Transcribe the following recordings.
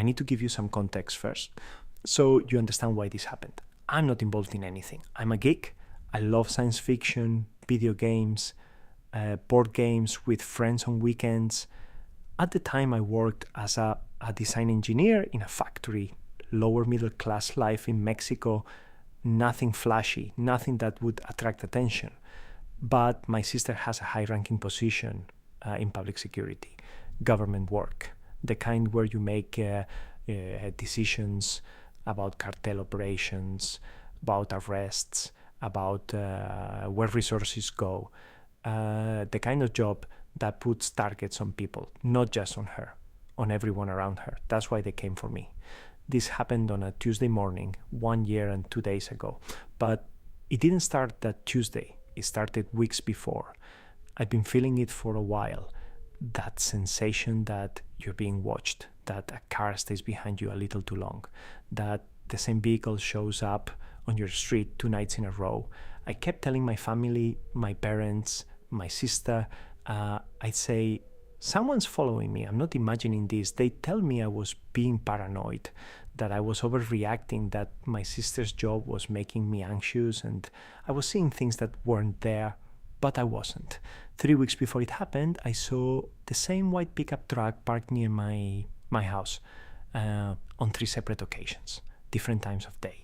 I need to give you some context first so you understand why this happened. I'm not involved in anything. I'm a geek. I love science fiction, video games, board games with friends on weekends. At the time, I worked as a design engineer in a factory, lower middle class life in Mexico, nothing flashy, nothing that would attract attention. But my sister has a high-ranking position in public security, government work, the kind where you make decisions about cartel operations, about arrests, about where resources go, the kind of job that puts targets on people, not just on her, on everyone around her. That's why they came for me. This happened on a Tuesday morning, 1 year and 2 days ago. But it didn't start that Tuesday. It started weeks before. I've been feeling it for a while. That sensation that you're being watched, that a car stays behind you a little too long, that the same vehicle shows up on your street 2 nights in a row. I kept telling my family, my parents, my sister, I'd say, someone's following me. I'm not imagining this. They tell me I was being paranoid, that I was overreacting, that my sister's job was making me anxious, and I was seeing things that weren't there, but I wasn't. 3 weeks before it happened, I saw the same white pickup truck parked near my house on 3 separate occasions, different times of day,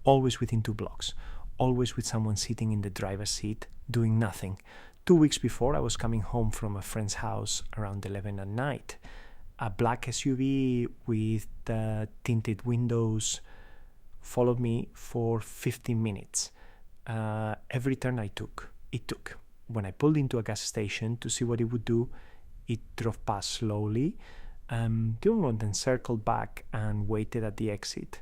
always within 2 blocks, always with someone sitting in the driver's seat doing nothing. 2 weeks before, I was coming home from a friend's house around 11 at night. A black SUV with tinted windows followed me for 15 minutes. Every turn it took. When I pulled into a gas station to see what it would do, it drove past slowly, then circled back and waited at the exit.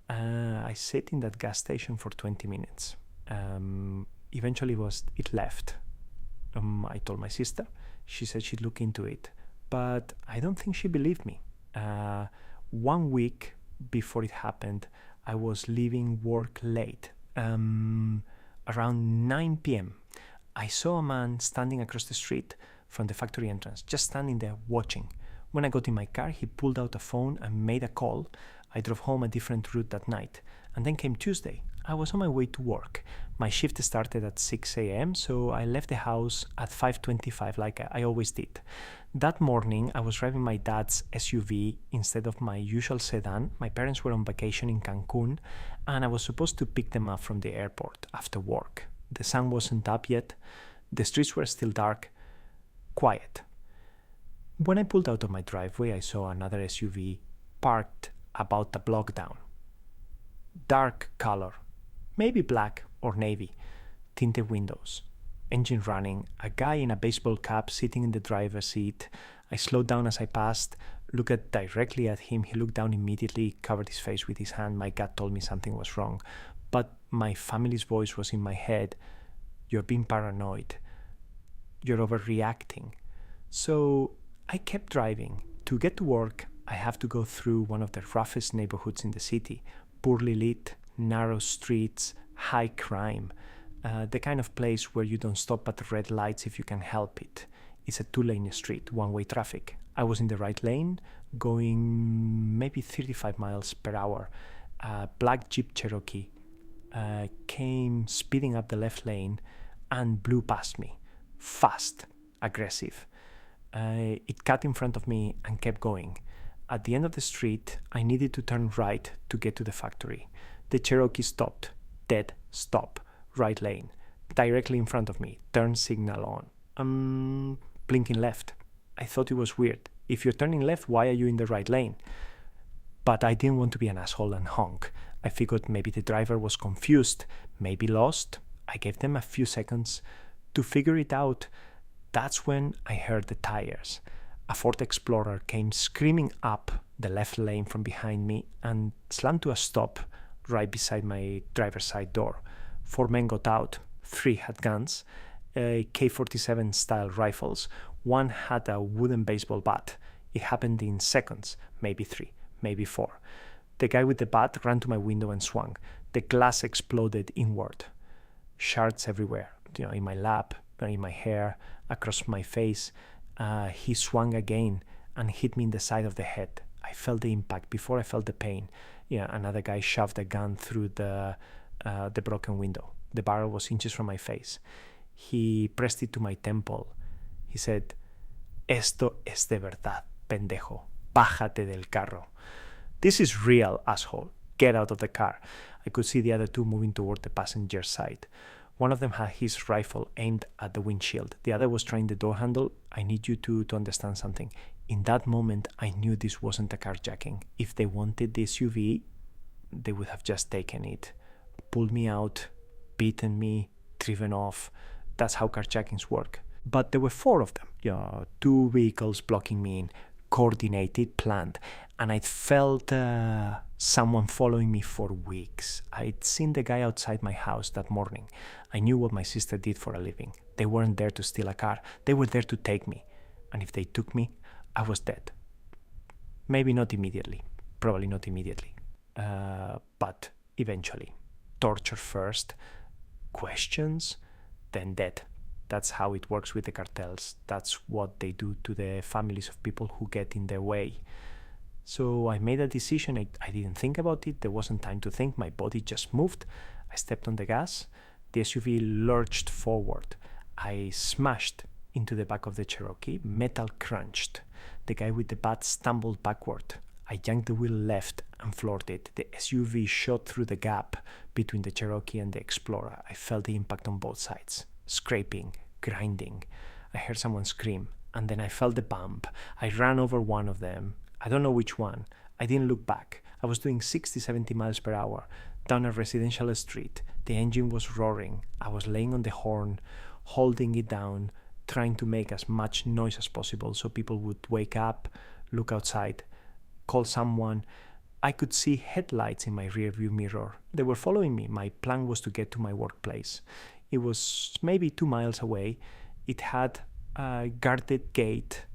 I sat in that gas station for 20 minutes. Eventually it left. I told my sister. She said she'd look into it, but I don't think she believed me. 1 week before it happened, I was leaving work late. Around 9 p.m., I saw a man standing across the street from the factory entrance, just standing there watching. When I got in my car, he pulled out a phone and made a call. I drove home a different route that night. And then came Tuesday. I was on my way to work. My shift started at 6 a.m., so I left the house at 5:25 like I always did. That morning, I was driving my dad's SUV instead of my usual sedan. My parents were on vacation in Cancun, and I was supposed to pick them up from the airport after work. The sun wasn't up yet. The streets were still dark, quiet. When I pulled out of my driveway, I saw another SUV parked about a block down. Dark color, maybe black or navy, tinted windows, engine running, a guy in a baseball cap sitting in the driver's seat. I slowed down as I passed, looked directly at him. He looked down immediately, covered his face with his hand. My gut told me something was wrong, but my family's voice was in my head. You're being paranoid. You're overreacting. So I kept driving. To get to work, I have to go through one of the roughest neighborhoods in the city, poorly lit, narrow streets, high crime, the kind of place where you don't stop at red lights if you can help it. It's a 2-lane street, one-way traffic. I was in the right lane, going maybe 35 miles per hour. A black Jeep Cherokee came speeding up the left lane and blew past me, fast, aggressive. It cut in front of me and kept going. At the end of the street, I needed to turn right to get to the factory. The Cherokee stopped, dead stop, right lane, directly in front of me, turn signal on. Blinking left. I thought it was weird. If you're turning left, why are you in the right lane? But I didn't want to be an asshole and honk. I figured maybe the driver was confused, maybe lost. I gave them a few seconds to figure it out. That's when I heard the tires. A Ford Explorer came screaming up the left lane from behind me and slammed to a stop right beside my driver's side door. 4 men got out. 3 had guns, K-47 style rifles. 1 had a wooden baseball bat. It happened in seconds, maybe 3, maybe 4. The guy with the bat ran to my window and swung. The glass exploded inward. Shards everywhere, in my lap, in my hair, across my face. He swung again and hit me in the side of the head. I I felt the impact before I felt the pain. Yeah, another guy shoved a gun through the broken window. The barrel was inches from my face. He pressed it to my temple. He said, "Esto es de verdad, pendejo. Bájate del carro. This is real, asshole. Get out of the car." I could see the other two moving toward the passenger side. One of them had his rifle aimed at the windshield. The other was trying the door handle. I need you to understand something. In that moment, I knew this wasn't a carjacking. If they wanted the SUV, they would have just taken it, pulled me out, beaten me, driven off. That's how carjackings work. But there were 4 of them, 2 vehicles blocking me in, coordinated, planned. And I felt someone following me for weeks. I'd seen the guy outside my house that morning. I knew what my sister did for a living. They weren't there to steal a car. They were there to take me. And if they took me, I was dead. Maybe not immediately. Probably not immediately. But eventually. Torture first, questions, then death. That's how it works with the cartels. That's what they do to the families of people who get in their way. So I made a decision. I didn't think about it. There wasn't time to think. My body just moved. I stepped on the gas. The SUV lurched forward. I smashed into the back of the Cherokee. Metal crunched. The guy with the bat stumbled backward. I yanked the wheel left and floored it. The SUV shot through the gap between the Cherokee and the Explorer. I felt the impact on both sides. Scraping, grinding. I heard someone scream, and then I felt the bump. I ran over one of them. I don't know which one. I didn't look back. I was doing 60, 70 miles per hour down a residential street. The engine was roaring. I was laying on the horn, holding it down, trying to make as much noise as possible so people would wake up, look outside, call someone. I could see headlights in my rearview mirror. They were following me. My plan was to get to my workplace. It was maybe 2 miles away. It had a guarded gate,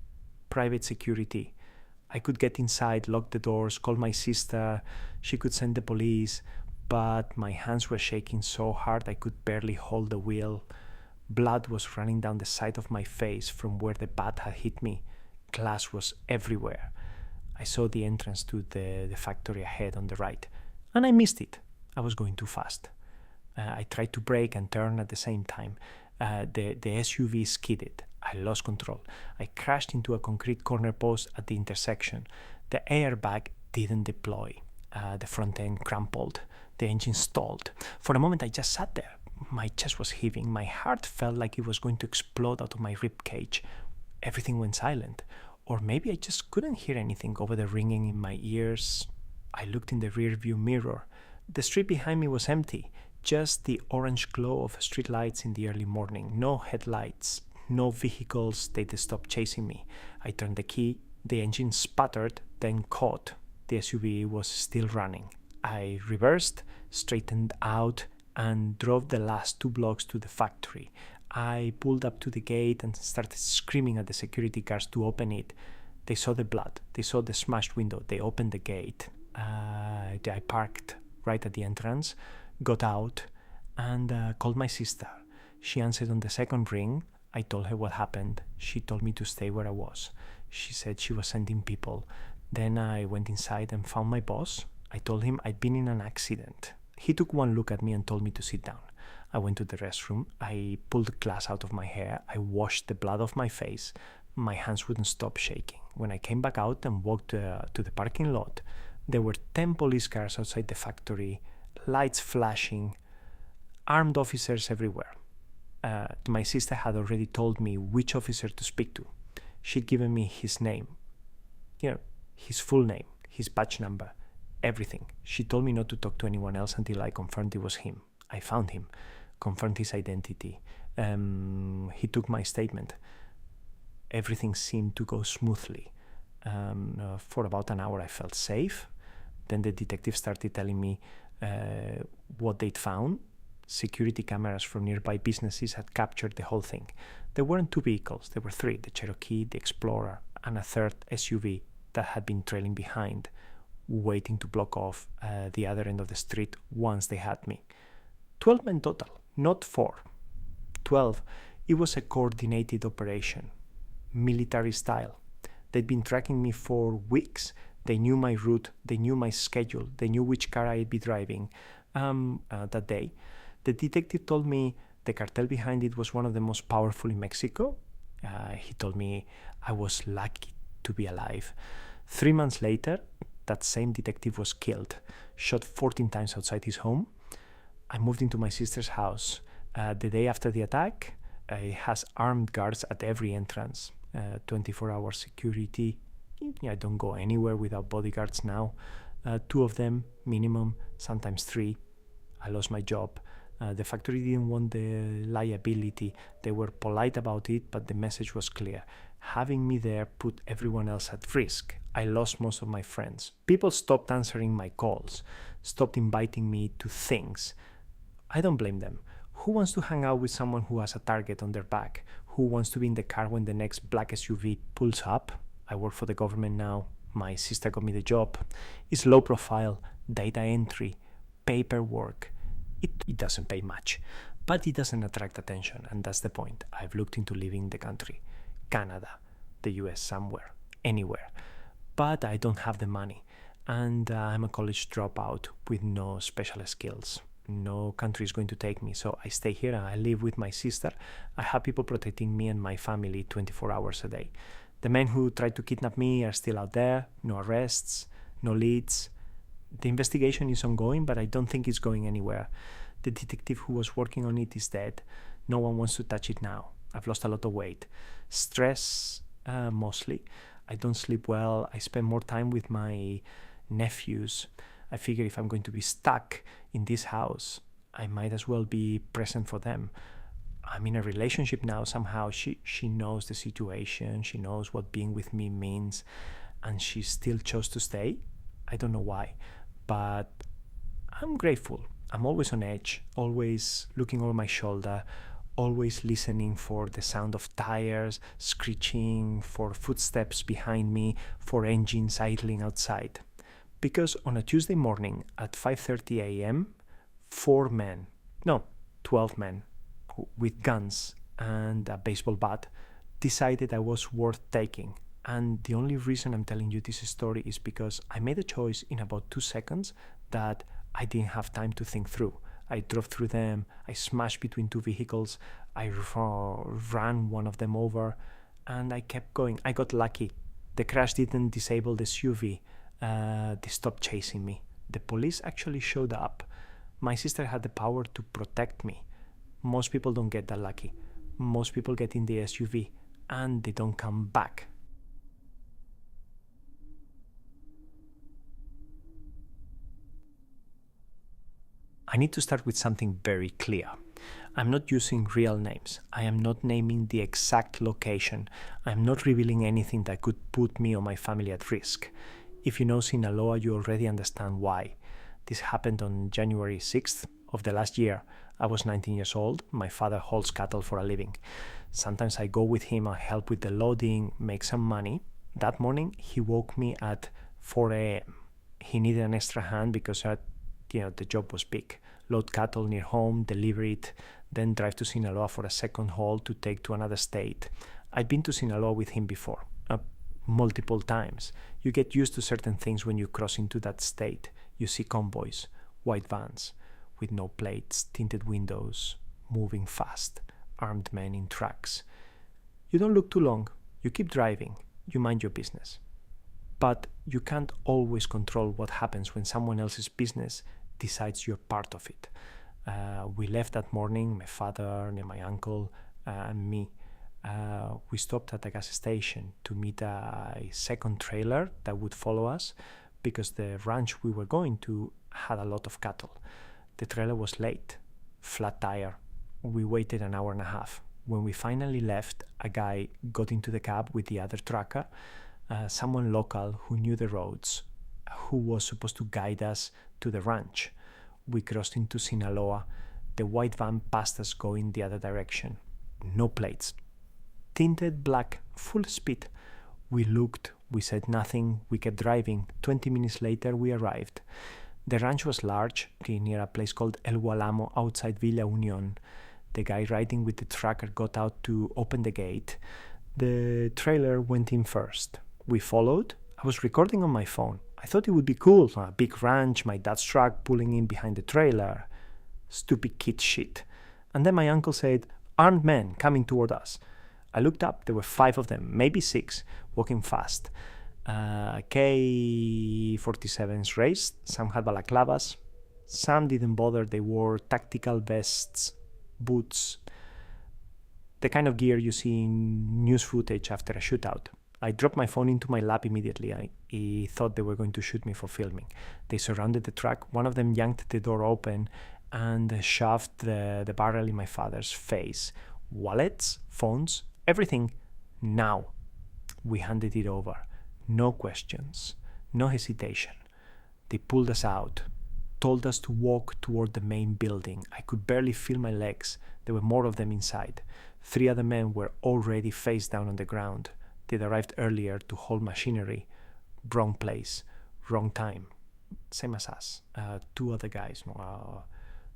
private security. I could get inside, lock the doors, call my sister. She could send the police, but my hands were shaking so hard I could barely hold the wheel. Blood was running down the side of my face from where the bat had hit me. Glass was everywhere. I saw the entrance to the factory ahead on the right, and I missed it. I was going too fast. I tried to brake and turn at the same time. The SUV skidded. I lost control. I crashed into a concrete corner post at the intersection. The airbag didn't deploy. The front end crumpled. The engine stalled. For a moment, I just sat there. My chest was heaving. My heart felt like it was going to explode out of my rib cage. Everything went silent. Or maybe I just couldn't hear anything over the ringing in my ears. I looked in the rearview mirror. The street behind me was empty. Just the orange glow of street lights in the early morning. No headlights, no vehicles. They'd stopped chasing me. I turned the key. The engine sputtered, then caught. The SUV was still running. I reversed, straightened out, and drove the last 2 blocks to the factory. I pulled up to the gate and started screaming at the security guards to open it. They saw the blood. They saw the smashed window. They opened the gate. I parked right at the entrance, got out, and called my sister. She answered on the second ring. I told her what happened. She told me to stay where I was. She said she was sending people. Then I went inside and found my boss. I told him I'd been in an accident. He took one look at me and told me to sit down. I went to the restroom. I pulled the glass out of my hair. I washed the blood off my face. My hands wouldn't stop shaking. When I came back out and walked to the parking lot, there were 10 police cars outside the factory, lights flashing, armed officers everywhere. My sister had already told me which officer to speak to. She'd given me his name, his full name, his badge number, everything. She told me not to talk to anyone else until I confirmed it was him. I found him, confirmed his identity. He took my statement. Everything seemed to go smoothly. For about an hour I felt safe. Then the detective started telling me what they'd found. Security cameras from nearby businesses had captured the whole thing. There weren't 2 vehicles, there were 3, the Cherokee, the Explorer, and a third SUV that had been trailing behind, waiting to block off the other end of the street once they had me. 12 men total, not 4. 12. It was a coordinated operation, military style. They'd been tracking me for weeks. They knew my route, they knew my schedule, they knew which car I'd be driving that day. The detective told me the cartel behind it was one of the most powerful in Mexico. He told me I was lucky to be alive. 3 months later, that same detective was killed, shot 14 times outside his home. I moved into my sister's house. The day after the attack, it has armed guards at every entrance, 24-hour security. I don't go anywhere without bodyguards now. 2 of them, minimum, sometimes 3. I lost my job. The factory didn't want the liability. They were polite about it, but the message was clear. Having me there put everyone else at risk. I lost most of my friends. People stopped answering my calls, stopped inviting me to things. I don't blame them. Who wants to hang out with someone who has a target on their back? Who wants to be in the car when the next black SUV pulls up? I work for the government now. My sister got me the job. It's low profile, data entry, paperwork. It doesn't pay much, but it doesn't attract attention, and that's the point. I've looked into leaving the country, Canada, the US, somewhere, anywhere, but I don't have the money, and I'm a college dropout with no special skills. No country is going to take me, so I stay here and I live with my sister. I have people protecting me and my family 24 hours a day. The men who tried to kidnap me are still out there, no arrests, no leads. The investigation is ongoing, but I don't think it's going anywhere. The detective who was working on it is dead. No one wants to touch it now. I've lost a lot of weight. Stress, mostly. I don't sleep well. I spend more time with my nephews. I figure if I'm going to be stuck in this house, I might as well be present for them. I'm in a relationship now somehow. She knows the situation. She knows what being with me means. And she still chose to stay. I don't know why. But I'm grateful. I'm always on edge, always looking over my shoulder, always listening for the sound of tires screeching, for footsteps behind me, for engines idling outside. Because on a Tuesday morning at 5:30 a.m., 12 men with guns and a baseball bat decided I was worth taking. And the only reason I'm telling you this story is because I made a choice in about 2 seconds that I didn't have time to think through. I drove through them, I smashed between 2 vehicles, I ran one of them over, and I kept going. I got lucky. The crash didn't disable the SUV. They stopped chasing me. The police actually showed up. My sister had the power to protect me. Most people don't get that lucky. Most people get in the SUV and they don't come back. I need to start with something very clear. I'm not using real names. I am not naming the exact location. I'm not revealing anything that could put me or my family at risk. If you know Sinaloa, you already understand why. This happened on January 6th of the last year. I was 19 years old. My father hauls cattle for a living. Sometimes I go with him, I help with the loading, make some money. That morning, he woke me at 4 a.m. He needed an extra hand because the job was big. Load cattle near home, deliver it, then drive to Sinaloa for a second haul to take to another state. I'd been to Sinaloa with him before, multiple times. You get used to certain things when you cross into that state. You see convoys, white vans, with no plates, tinted windows, moving fast, armed men in trucks. You don't look too long. You keep driving. You mind your business. But you can't always control what happens when someone else's business decides you're part of it. We left that morning, my father and my uncle and me. We stopped at a gas station to meet a second trailer that would follow us because the ranch we were going to had a lot of cattle. The trailer was late, flat tire. We waited an hour and a half. When we finally left, a guy got into the cab with the other trucker, someone local who knew the roads, who was supposed to guide us to the ranch. We crossed into Sinaloa. The white van passed us going the other direction. No plates. Tinted black, full speed. We looked, we said nothing, we kept driving. 20 minutes later, we arrived. The ranch was large, near a place called El Gualamo outside Villa Union. The guy riding with the trucker got out to open the gate. The trailer went in first. We followed. was recording on my phone. I thought it would be cool. A big ranch, my dad's truck pulling in behind the trailer. Stupid kid shit. And then my uncle said, armed men coming toward us. I looked up. There were 5 of them, maybe 6, walking fast. K-47s raced. Some had balaclavas. Some didn't bother. They wore tactical vests, boots, the kind of gear you see in news footage after a shootout. I dropped my phone into my lap immediately. I thought they were going to shoot me for filming. They surrounded the truck. One of them yanked the door open and shoved the barrel in my father's face. Wallets, phones, everything. Now. We handed it over. No questions. No hesitation. They pulled us out. Told us to walk toward the main building. I could barely feel my legs. There were more of them inside. 3 other men were already face down on the ground. They'd arrived earlier to haul machinery. Wrong place, wrong time. Same as us. 2 other guys,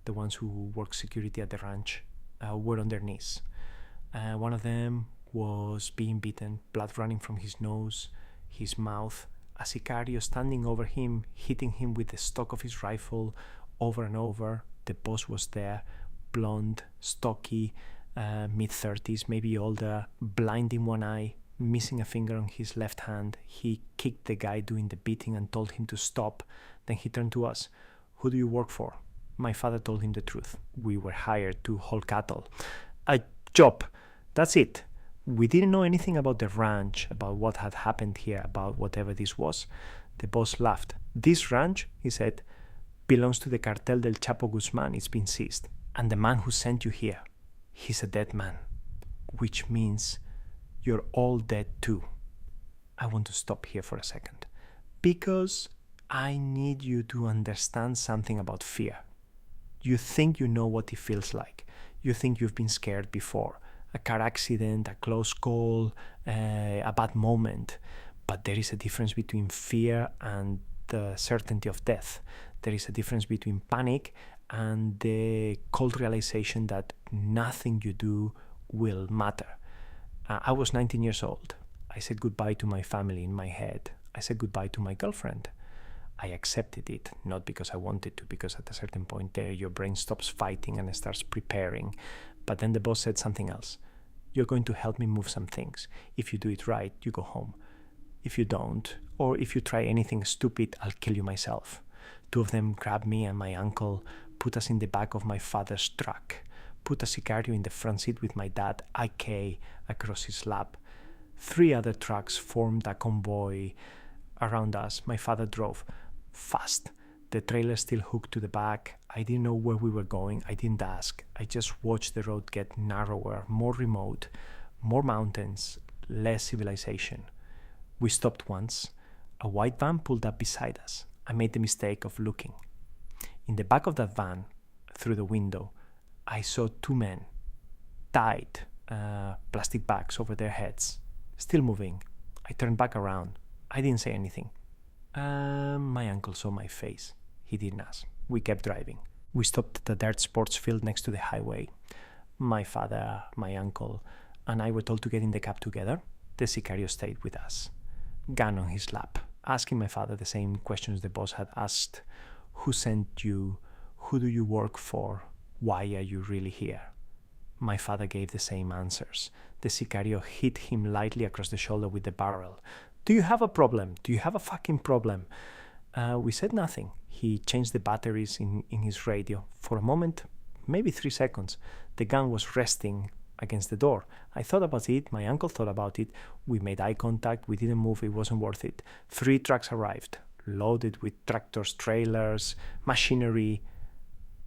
the ones who work security at the ranch, were on their knees. One of them was being beaten, blood running from his nose, his mouth. A sicario standing over him, hitting him with the stock of his rifle over and over. The boss was there, blonde, stocky, mid-30s, maybe older, blind in one eye, missing a finger on his left hand. He kicked the guy doing the beating and told him to stop. Then he turned to us. Who do you work for? My father told him the truth. We were hired to haul cattle. A job. That's it. We didn't know anything about the ranch, about what had happened here, about whatever this was. The boss laughed. This ranch, he said, belongs to the cartel del Chapo Guzman. It's been seized. And the man who sent you here, he's a dead man. Which means you're all dead too. I want to stop here for a second. Because I need you to understand something about fear. You think you know what it feels like. You think you've been scared before. A car accident, a close call, a bad moment. But there is a difference between fear and the certainty of death. There is a difference between panic and the cold realization that nothing you do will matter. I was 19 years old. I said goodbye to my family in my head. I said goodbye to my girlfriend. I accepted it, not because I wanted to, because at a certain point there your brain stops fighting and starts preparing. But then the boss said something else. You're going to help me move some things. If you do it right, you go home. If you don't, or if you try anything stupid, I'll kill you myself. 2 of them grabbed me and my uncle, put us in the back of my father's truck, put a sicario in the front seat with my dad, AK, across his lap. 3 other trucks formed a convoy around us. My father drove fast. The trailer still hooked to the back. I didn't know where we were going. I didn't ask. I just watched the road get narrower, more remote, more mountains, less civilization. We stopped once. A white van pulled up beside us. I made the mistake of looking. In the back of that van, through the window, I saw 2 men, tied plastic bags over their heads, still moving. I turned back around. I didn't say anything. My uncle saw my face. He didn't ask. We kept driving. We stopped at a dirt sports field next to the highway. My father, my uncle, and I were told to get in the cab together. The sicario stayed with us, gun on his lap, asking my father the same questions the boss had asked. Who sent you? Who do you work for? Why are you really here? My father gave the same answers. The sicario hit him lightly across the shoulder with the barrel. Do you have a problem? Do you have a fucking problem? We said nothing. He changed the batteries in his radio. For a moment, maybe 3 seconds, the gun was resting against the door. I thought about it. My uncle thought about it. We made eye contact. We didn't move. It wasn't worth it. 3 trucks arrived, loaded with tractors, trailers, machinery.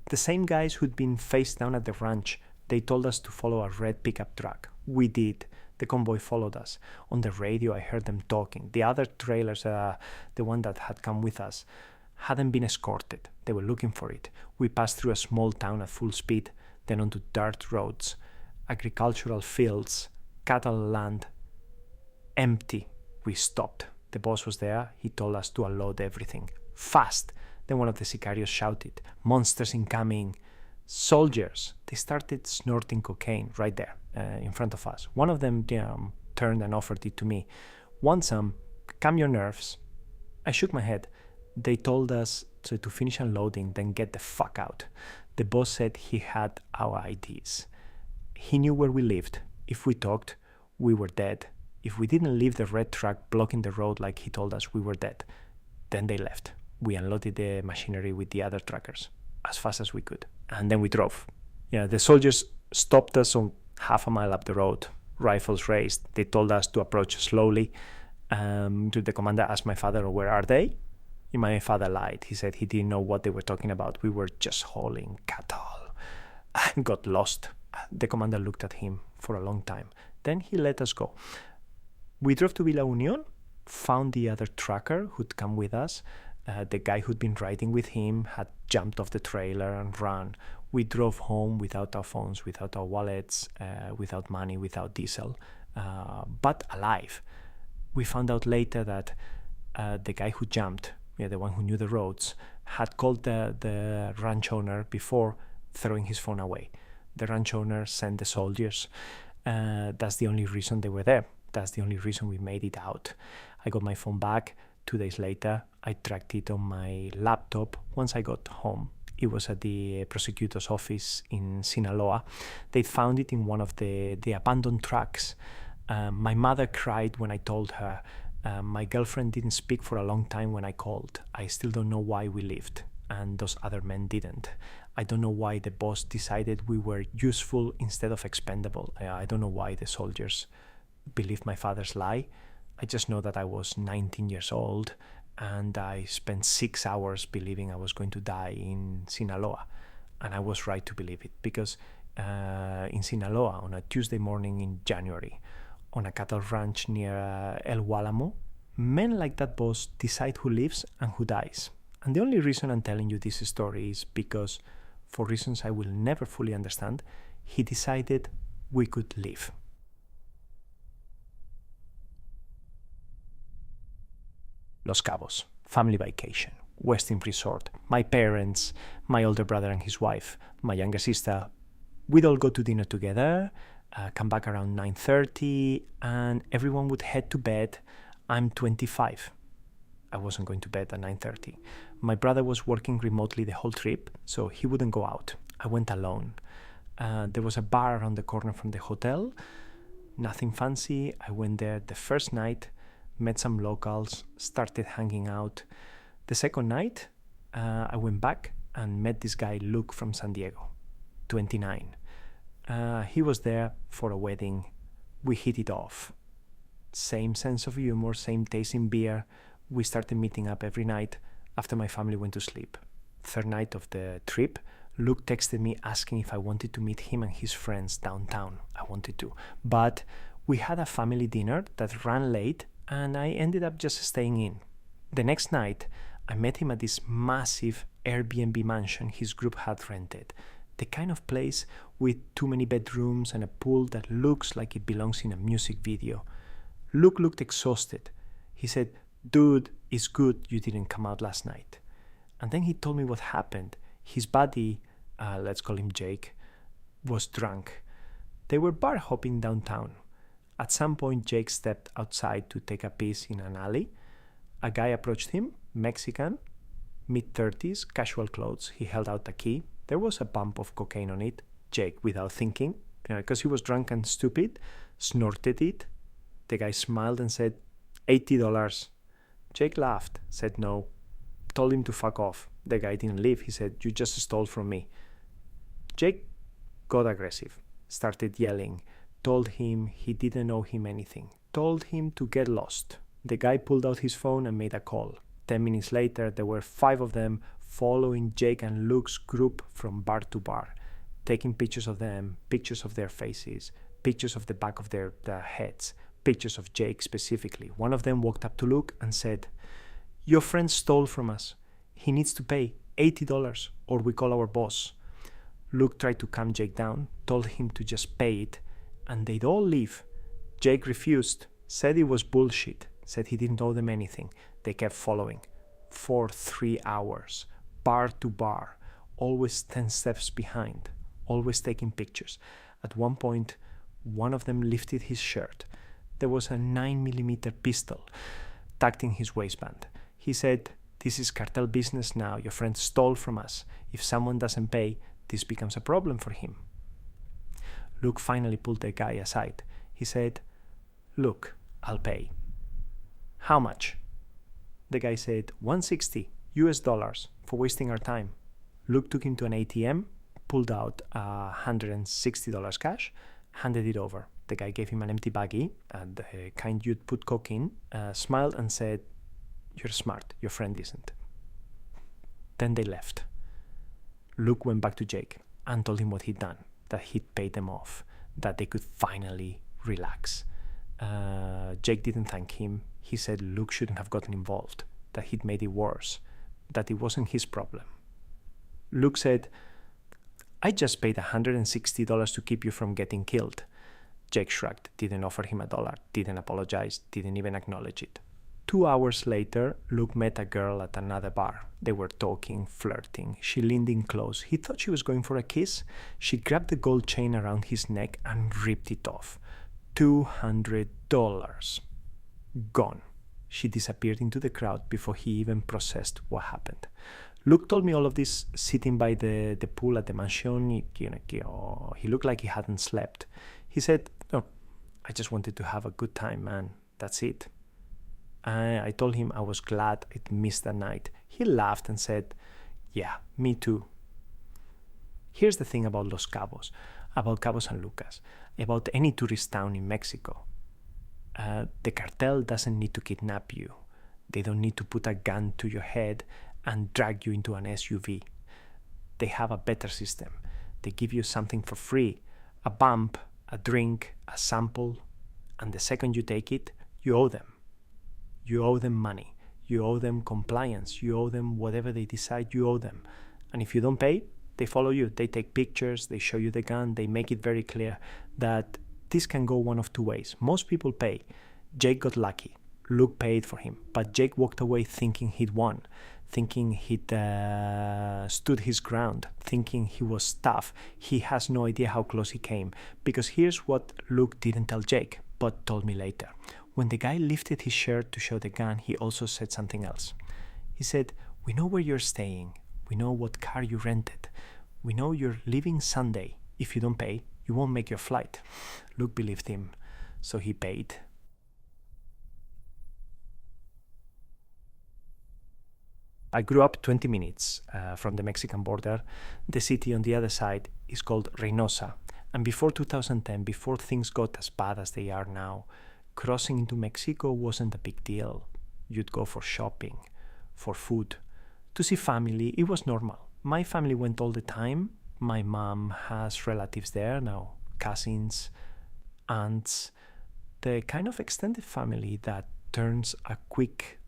The same guys who'd been face down at the ranch. They told us to follow a red pickup truck. We did. The convoy followed us. On the radio, I heard them talking. The other trailers, the one that had come with us, hadn't been escorted. They were looking for it. We passed through a small town at full speed, then onto dirt roads, agricultural fields, cattle land, empty. We stopped. The boss was there. He told us to unload everything. Fast! Then one of the sicarios shouted, "Monsters incoming!" Soldiers! They started snorting cocaine right there in front of us. One of them turned and offered it to me. Want some? calm your nerves. I shook my head. They told us to finish unloading, then get the fuck out. The boss said he had our IDs. He knew where we lived. If we talked, we were dead. If we didn't leave the red truck blocking the road like he told us, we were dead. Then they left. We unloaded the machinery with the other truckers as fast as we could. And then we drove. Yeah, the soldiers stopped us on half a mile up the road, rifles raised. They told us to approach slowly. The commander asked my father, where are they? My father lied. He said he didn't know what they were talking about. We were just hauling cattle and got lost. The commander looked at him for a long time. Then he let us go. We drove to Villa Union, found the other trucker who'd come with us. The guy who'd been riding with him had jumped off the trailer and run. We drove home without our phones, without our wallets, without money, without diesel, but alive. We found out later that the guy who jumped, the one who knew the roads, had called the ranch owner before throwing his phone away. The ranch owner sent the soldiers. That's the only reason they were there. That's the only reason we made it out. I got my phone back. 2 days later, I tracked it on my laptop. Once I got home, it was at the prosecutor's office in Sinaloa. They found it in one of the abandoned trucks. My mother cried when I told her. My girlfriend didn't speak for a long time when I called. I still don't know why we lived, and those other men didn't. I don't know why the boss decided we were useful instead of expendable. I don't know why the soldiers believed my father's lie. I just know that I was 19 years old and I spent 6 hours believing I was going to die in Sinaloa. And I was right to believe it because in Sinaloa, on a Tuesday morning in January, on a cattle ranch near El Gualamo, men like that boss decide who lives and who dies. And the only reason I'm telling you this story is because, for reasons I will never fully understand, he decided we could live. Los Cabos, family vacation, Westin Resort, my parents, my older brother and his wife, my younger sister. We'd all go to dinner together, come back around 9:30, and everyone would head to bed. I'm 25. I wasn't going to bed at 9:30. My brother was working remotely the whole trip, so he wouldn't go out. I went alone. There was a bar around the corner from the hotel. Nothing fancy. I went there the first night, met some locals, started hanging out. The second night, I went back and met this guy, Luke, from San Diego, 29. He was there for a wedding. We hit it off. Same sense of humor, same taste in beer. We started meeting up every night after my family went to sleep. Third night of the trip, Luke texted me asking if I wanted to meet him and his friends downtown. I wanted to. But we had a family dinner that ran late and I ended up just staying in. The next night, I met him at this massive Airbnb mansion his group had rented. The kind of place with too many bedrooms and a pool that looks like it belongs in a music video. Luke looked exhausted. He said, "Dude, it's good you didn't come out last night." And then he told me what happened. His buddy, let's call him Jake, was drunk. They were bar hopping downtown. At some point, Jake stepped outside to take a piss in an alley. A guy approached him, Mexican, mid-30s, casual clothes. He held out a key. There was a bump of cocaine on it. Jake, without thinking, because he was drunk and stupid, snorted it. The guy smiled and said, $80. Jake laughed, said no, told him to fuck off. The guy didn't leave. He said, "You just stole from me." Jake got aggressive, started yelling, told him he didn't owe him anything, told him to get lost. The guy pulled out his phone and made a call. 10 minutes later, there were 5 of them following Jake and Luke's group from bar to bar, taking pictures of them, pictures of their faces, pictures of the back of their heads, pictures of Jake specifically. One of them walked up to Luke and said, "Your friend stole from us. He needs to pay $80 or we call our boss." Luke tried to calm Jake down, told him to just pay it, and they'd all leave. Jake refused, said it was bullshit, said he didn't owe them anything. They kept following for 3 hours, bar to bar, always 10 steps behind, always taking pictures. At one point, one of them lifted his shirt. There was a 9mm pistol. tucked in his waistband. He said, "This is cartel business now. Your friend stole from us. If someone doesn't pay, this becomes a problem for him." Luke finally pulled the guy aside. He said, "Look, I'll pay." "How much?" The guy said, $160 US for wasting our time. Luke took him to an ATM, pulled out $160 cash, handed it over. The guy gave him an empty baggie, and the kind you'd put coke in, smiled and said, "You're smart, your friend isn't." Then they left. Luke went back to Jake and told him what he'd done, that he'd paid them off, that they could finally relax. Jake didn't thank him. He said Luke shouldn't have gotten involved, that he'd made it worse, that it wasn't his problem. Luke said, "I just paid $160 to keep you from getting killed." Jake shrugged, didn't offer him $1, didn't apologize, didn't even acknowledge it. 2 hours later, Luke met a girl at another bar. They were talking, flirting. She leaned in close. He thought she was going for a kiss. She grabbed the gold chain around his neck and ripped it off. $200. Gone. She disappeared into the crowd before he even processed what happened. Luke told me all of this sitting by the pool at the mansion. He looked like he hadn't slept. He said, "Oh, I just wanted to have a good time, man. That's it." I told him I was glad I'd missed that night. He laughed and said, "Yeah, me too." Here's the thing about Los Cabos, about Cabo San Lucas, about any tourist town in Mexico. The cartel doesn't need to kidnap you. They don't need to put a gun to your head and drag you into an SUV. They have a better system. They give you something for free, a bump, a drink, a sample, and the second you take it, you owe them. You owe them money. You owe them compliance. You owe them whatever they decide you owe them. And if you don't pay, they follow you. They take pictures. They show you the gun. They make it very clear that this can go one of two ways. Most people pay. Jake got lucky. Luke paid for him. But Jake walked away thinking he'd won, thinking he'd stood his ground, thinking he was tough. He has no idea how close he came. Because here's what Luke didn't tell Jake, but told me later. When the guy lifted his shirt to show the gun, he also said something else. He said, "We know where you're staying. We know what car you rented. We know you're leaving Sunday. If you don't pay, you won't make your flight." Luke believed him, so he paid. I grew up 20 minutes from the Mexican border. The city on the other side is called Reynosa. And before 2010, before things got as bad as they are now, crossing into Mexico wasn't a big deal. You'd go for shopping, for food, to see family. It was normal. My family went all the time. My mom has relatives there now, cousins, aunts, the kind of extended family that turns a quick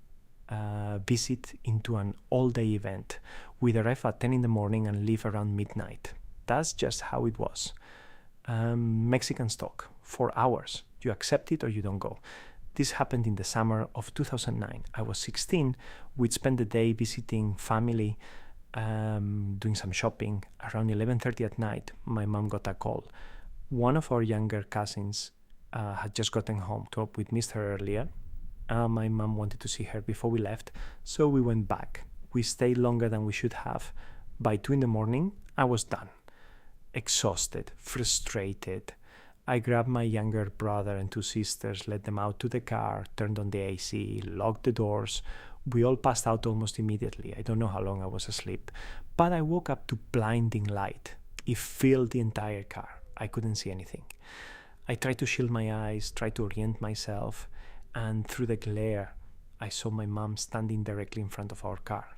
visit into an all-day event. We'd arrive at 10 in the morning and leave around midnight. That's just how it was. Mexicans talk for hours. You accept it or you don't go. This happened in the summer of 2009. I was 16. We'd spend the day visiting family, doing some shopping. Around 11:30 at night, my mom got a call. One of our younger cousins had just gotten home. We'd missed her earlier. My mom wanted to see her before we left, so we went back. We stayed longer than we should have. By 2 in the morning, I was done. Exhausted, frustrated. I grabbed my younger brother and 2 sisters, led them out to the car, turned on the AC, locked the doors. We all passed out almost immediately. I don't know how long I was asleep, but I woke up to blinding light. It filled the entire car. I couldn't see anything. I tried to shield my eyes, tried to orient myself, and through the glare, I saw my mom standing directly in front of our car.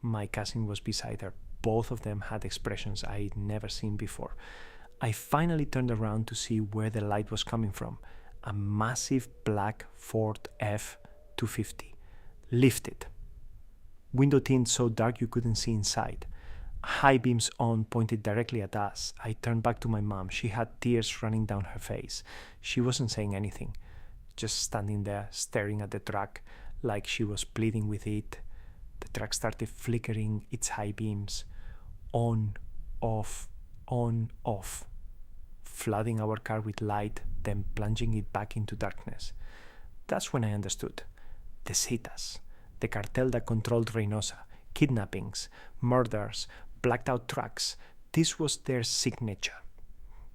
My cousin was beside her. Both of them had expressions I'd never seen before. I finally turned around to see where the light was coming from. A massive black Ford F-250. Lifted. Window tint so dark you couldn't see inside. High beams on, pointed directly at us. I turned back to my mom. She had tears running down her face. She wasn't saying anything, just standing there staring at the truck like she was pleading with it. The truck started flickering its high beams. On, off, flooding our car with light, then plunging it back into darkness. That's when I understood. the Zetas, the cartel that controlled Reynosa, kidnappings, murders, blacked out trucks. This was their signature.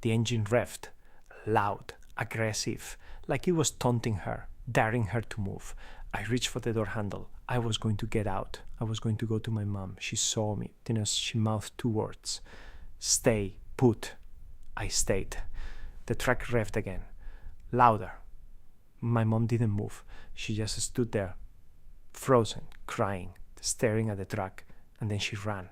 The engine revved, loud, aggressive, like it was taunting her, daring her to move. I reached for the door handle. I was going to get out. I was going to go to my mom. She saw me. She mouthed 2 words. Stay put. I stayed. The truck revved again. Louder. My mom didn't move. She just stood there, frozen, crying, staring at the truck, and then she ran.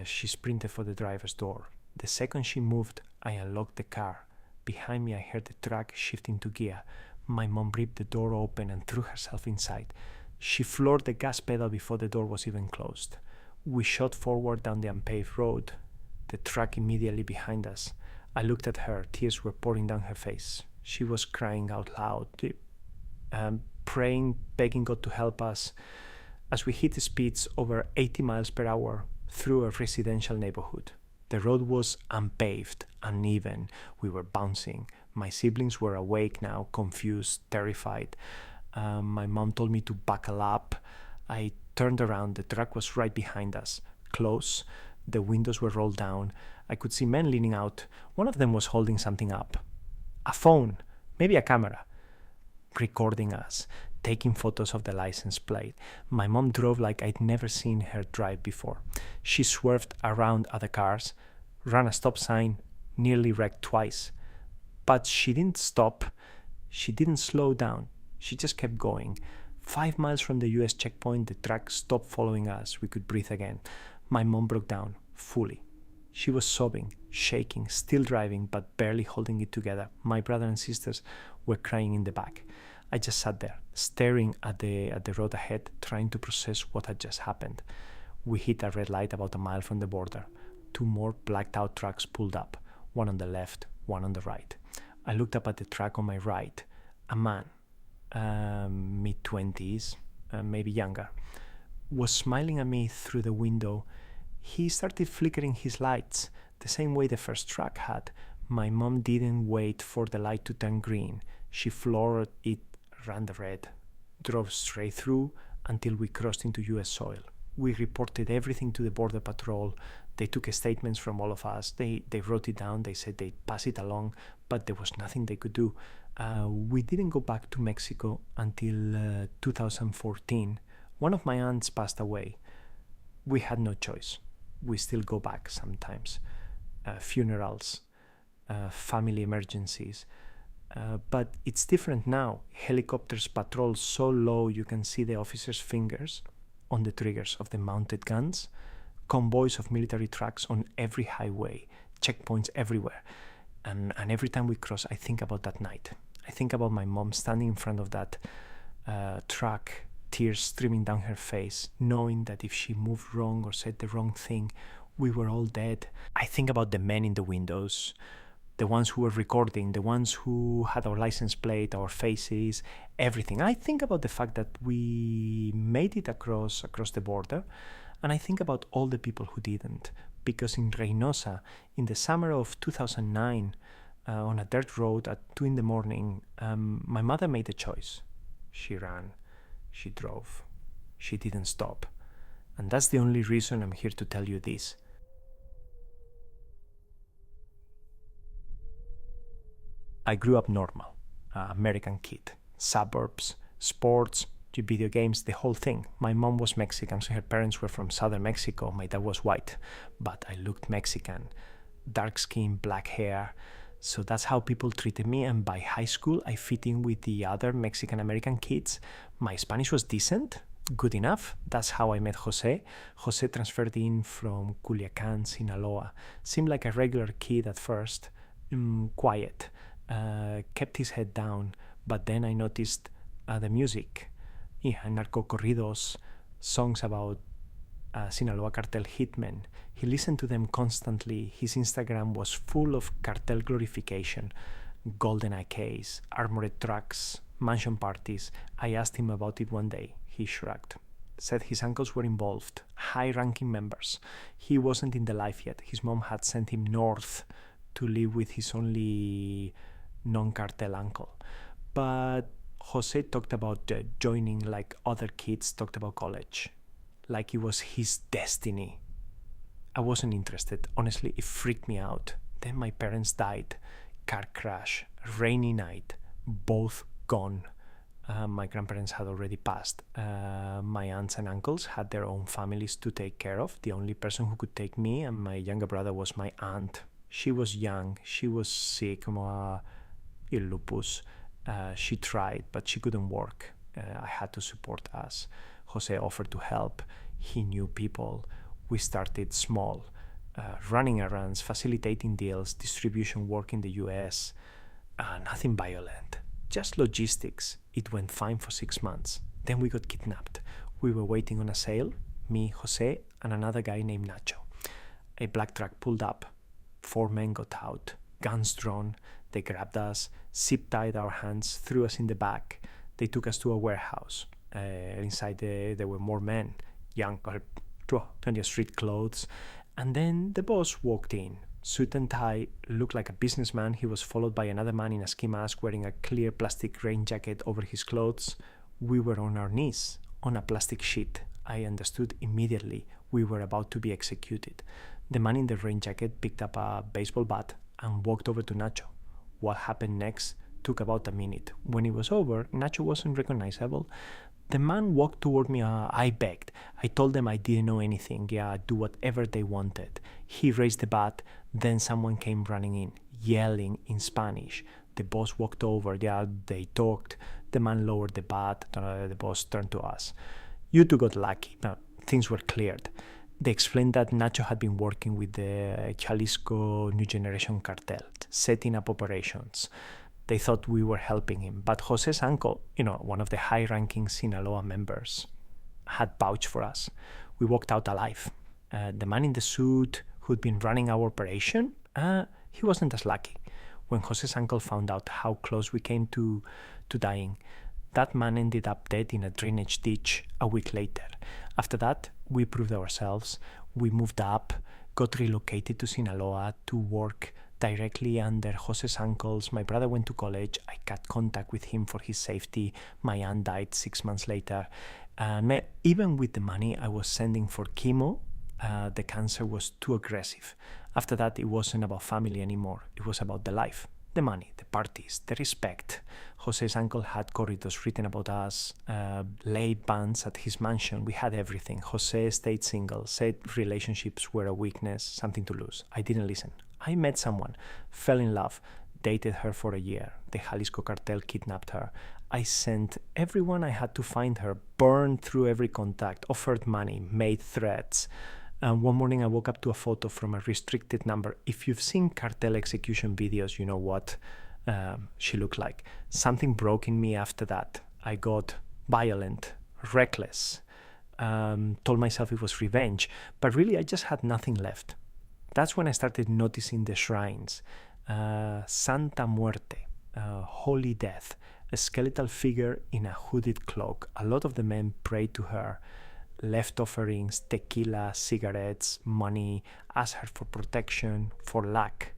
She sprinted for the driver's door. The second she moved, I unlocked the car. Behind me, I heard the truck shift into gear. My mom ripped the door open and threw herself inside. She floored the gas pedal before the door was even closed. We shot forward down the unpaved road, the truck immediately behind us. I looked at her. Tears were pouring down her face. She was crying out loud, praying, begging God to help us, as we hit speeds over 80 miles per hour through a residential neighborhood. The road was unpaved, uneven. We were bouncing. My siblings were awake now, confused, terrified. My mom told me to buckle up. I turned around. The truck was right behind us, close. The windows were rolled down. I could see men leaning out. One of them was holding something up. A phone, maybe a camera, recording us, taking photos of the license plate. My mom drove like I'd never seen her drive before. She swerved around other cars, ran a stop sign, nearly wrecked twice. But she didn't stop. She didn't slow down. She just kept going. 5 miles from the US checkpoint, the truck stopped following us. We could breathe again. My mom broke down, fully. She was sobbing, shaking, still driving, but barely holding it together. My brother and sisters were crying in the back. I just sat there, staring at the road ahead, trying to process what had just happened. We hit a red light about a mile from the border. 2 more blacked-out trucks pulled up, one on the left, one on the right. I looked up at the truck on my right. A man, mid-20s, maybe younger, was smiling at me through the window. He started flickering his lights, the same way the first truck had. My mom didn't wait for the light to turn green. She floored it, ran the red, drove straight through until we crossed into US soil. We reported everything to the Border Patrol. They took statements from all of us. They wrote it down. They said they'd pass it along, but there was nothing they could do. We didn't go back to Mexico until 2014. One of my aunts passed away. We had no choice. We still go back sometimes. Funerals, family emergencies. But it's different now. Helicopters patrol so low you can see the officers' fingers on the triggers of the mounted guns. Convoys of military trucks on every highway. Checkpoints everywhere. And every time we cross, I think about that night. I think about my mom standing in front of that truck, tears streaming down her face, knowing that if she moved wrong or said the wrong thing, we were all dead. I think about the men in the windows, the ones who were recording, the ones who had our license plate, our faces, everything. I think about the fact that we made it across the border, and I think about all the people who didn't. Because in Reynosa, in the summer of 2009, on a dirt road at 2 a.m, my mother made a choice. She ran. She drove. She didn't stop. And that's the only reason I'm here to tell you this. I grew up normal, American kid. Suburbs, sports, video games, the whole thing. My mom was Mexican, so her parents were from southern Mexico. My dad was white, but I looked Mexican. Dark skin, black hair. So that's how people treated me, and by high school, I fit in with the other Mexican-American kids. My Spanish was decent, good enough. That's how I met Jose. Jose transferred in from Culiacan, Sinaloa. Seemed like a regular kid at first, quiet, kept his head down, but then I noticed the music. Narco corridos, songs about Sinaloa Cartel hitmen. He listened to them constantly. His Instagram was full of cartel glorification, golden AKs, armored trucks, mansion parties. I asked him about it one day. He shrugged, said his uncles were involved, high-ranking members. He wasn't in the life yet. His mom had sent him north to live with his only non-cartel uncle. But Jose talked about joining like other kids talked about college, like it was his destiny. I wasn't interested. Honestly, it freaked me out. Then my parents died. Car crash, rainy night, both gone. My grandparents had already passed. My aunts and uncles had their own families to take care of. The only person who could take me and my younger brother was my aunt. She was young. She was sick, lupus. She tried, but she couldn't work. I had to support us. Jose offered to help. He knew people. We started small, running errands, facilitating deals, distribution work in the US. Nothing violent, just logistics. It went fine for 6 months. Then we got kidnapped. We were waiting on a sale, me, Jose, and another guy named Nacho. A black truck pulled up. 4 men got out, guns drawn. They grabbed us, zip-tied our hands, threw us in the back. They took us to a warehouse. Inside there were more men, young, plenty of street clothes. And then the boss walked in, suit and tie, looked like a businessman. He was followed by another man in a ski mask wearing a clear plastic rain jacket over his clothes. We were on our knees, on a plastic sheet. I understood immediately we were about to be executed. The man in the rain jacket picked up a baseball bat and walked over to Nacho. What happened next took about a minute. When it was over, Nacho wasn't recognizable. The man walked toward me. I begged. I told them I didn't know anything. Do whatever they wanted. He raised the bat. Then someone came running in, yelling in Spanish. The boss walked over. They talked. The man lowered the bat. The boss turned to us. You two got lucky. Now, things were cleared. They explained that Nacho had been working with the Jalisco New Generation Cartel, setting up operations. They thought we were helping him. But Jose's uncle, one of the high-ranking Sinaloa members, had vouched for us. We walked out alive. The man in the suit who'd been running our operation, he wasn't as lucky. When Jose's uncle found out how close we came to dying, that man ended up dead in a drainage ditch a week later. After that, we proved ourselves. We moved up, got relocated to Sinaloa to work directly under Jose's uncles. My brother went to college. I cut contact with him for his safety. My aunt died 6 months later. Even with the money I was sending for chemo, the cancer was too aggressive. After that, it wasn't about family anymore. It was about the life, the money, the parties, the respect. Jose's uncle had corridors written about us, laid bands at his mansion. We had everything. Jose stayed single, said relationships were a weakness, something to lose. I didn't listen. I met someone, fell in love, dated her for a year. The Jalisco Cartel kidnapped her. I sent everyone I had to find her, burned through every contact, offered money, made threats. One morning I woke up to a photo from a restricted number. If you've seen cartel execution videos, you know what she looked like. Something broke in me after that. I got violent, reckless, told myself it was revenge, but really I just had nothing left. That's when I started noticing the shrines. Santa Muerte, Holy Death, a skeletal figure in a hooded cloak. A lot of the men prayed to her, left offerings, tequila, cigarettes, money, asked her for protection, for luck,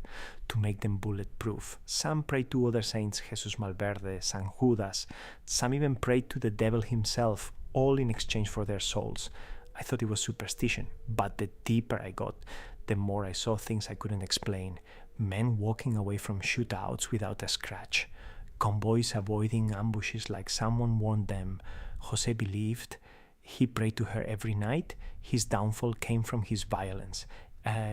to make them bulletproof. Some prayed to other saints, Jesus Malverde, San Judas. Some even prayed to the devil himself, all in exchange for their souls. I thought it was superstition, but the deeper I got, the more I saw things I couldn't explain. Men walking away from shootouts without a scratch. Convoys avoiding ambushes like someone warned them. Jose believed. He prayed to her every night. His downfall came from his violence.